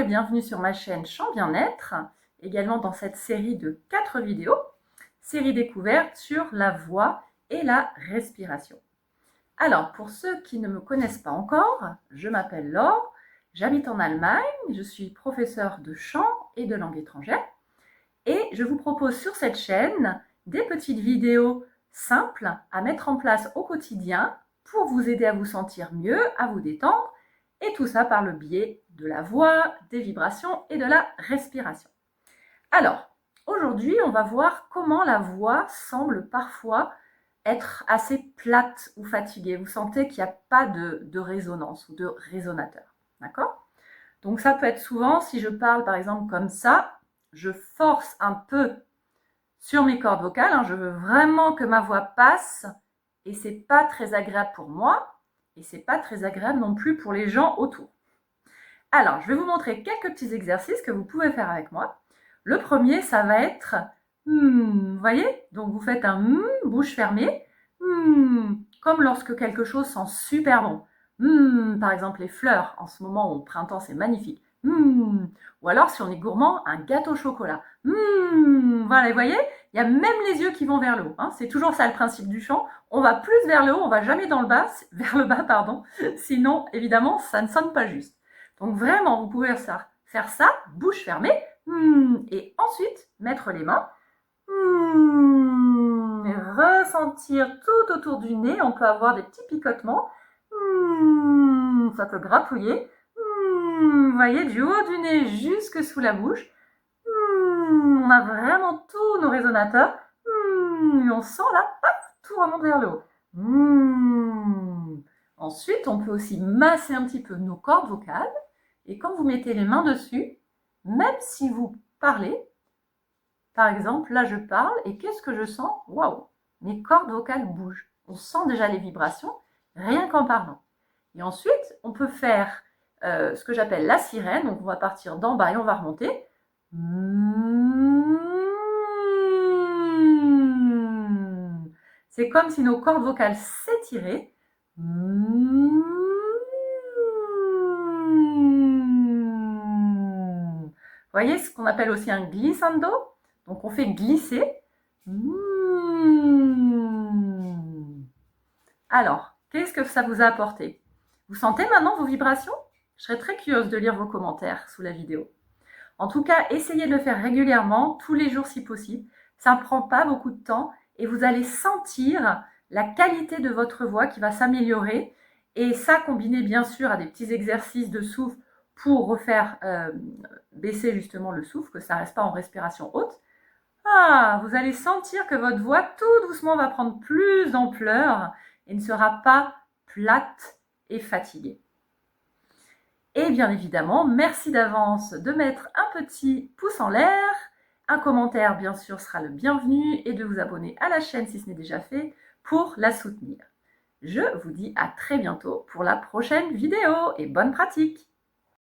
et bienvenue sur ma chaîne Chant Bien-être, également dans cette série de 4 vidéos, série découverte sur la voix et la respiration. Alors, pour ceux qui ne me connaissent pas encore, je m'appelle Laure, j'habite en Allemagne, je suis professeure de chant et de langue étrangère et je vous propose sur cette chaîne des petites vidéos simples à mettre en place au quotidien pour vous aider à vous sentir mieux, à vous détendre, et tout ça par le biais de la voix, des vibrations et de la respiration. Alors, aujourd'hui, on va voir comment la voix semble parfois être assez plate ou fatiguée. Vous sentez qu'il n'y a pas de résonance ou de résonateur. D'accord? Donc ça peut être souvent, si je parle par exemple comme ça, je force un peu sur mes cordes vocales, je veux vraiment que ma voix passe et c'est pas très agréable pour moi et c'est pas très agréable non plus pour les gens autour. Alors, je vais vous montrer quelques petits exercices que vous pouvez faire avec moi. Le premier, ça va être vous voyez? Donc vous faites un bouche fermée, comme lorsque quelque chose sent super bon. Par exemple les fleurs, en ce moment au printemps, c'est magnifique. Ou alors si on est gourmand, un gâteau au chocolat. Voilà, vous voyez, il y a même les yeux qui vont vers le haut. C'est toujours ça le principe du chant. On va plus vers le haut, on va jamais vers le bas, pardon. Sinon, évidemment, ça ne sonne pas juste. Donc vraiment, vous pouvez faire ça, bouche fermée, et ensuite mettre les mains, et ressentir tout autour du nez. On peut avoir des petits picotements, ça peut grappouiller. Vous voyez, du haut du nez jusque sous la bouche. On a vraiment tous nos résonateurs. Et on sent là, hop, tout remonte vers le haut. Ensuite, on peut aussi masser un petit peu nos cordes vocales. Et quand vous mettez les mains dessus, même si vous parlez, par exemple, là je parle et qu'est-ce que je sens? Waouh, mes cordes vocales bougent. On sent déjà les vibrations rien qu'en parlant. Et ensuite, on peut faire ce que j'appelle la sirène. Donc on va partir d'en bas et on va remonter. C'est comme si nos cordes vocales s'étiraient. Vous voyez ce qu'on appelle aussi un glissando? Donc on fait glisser. Alors, qu'est-ce que ça vous a apporté? Vous sentez maintenant vos vibrations? Je serais très curieuse de lire vos commentaires sous la vidéo. En tout cas, essayez de le faire régulièrement, tous les jours si possible. Ça ne prend pas beaucoup de temps et vous allez sentir la qualité de votre voix qui va s'améliorer. Et ça, combiné bien sûr à des petits exercices de souffle pour refaire baisser justement le souffle, que ça ne reste pas en respiration haute. Vous allez sentir que votre voix tout doucement va prendre plus d'ampleur et ne sera pas plate et fatiguée. Et bien évidemment, merci d'avance de mettre un petit pouce en l'air, un commentaire bien sûr sera le bienvenu et de vous abonner à la chaîne si ce n'est déjà fait pour la soutenir. Je vous dis à très bientôt pour la prochaine vidéo et bonne pratique!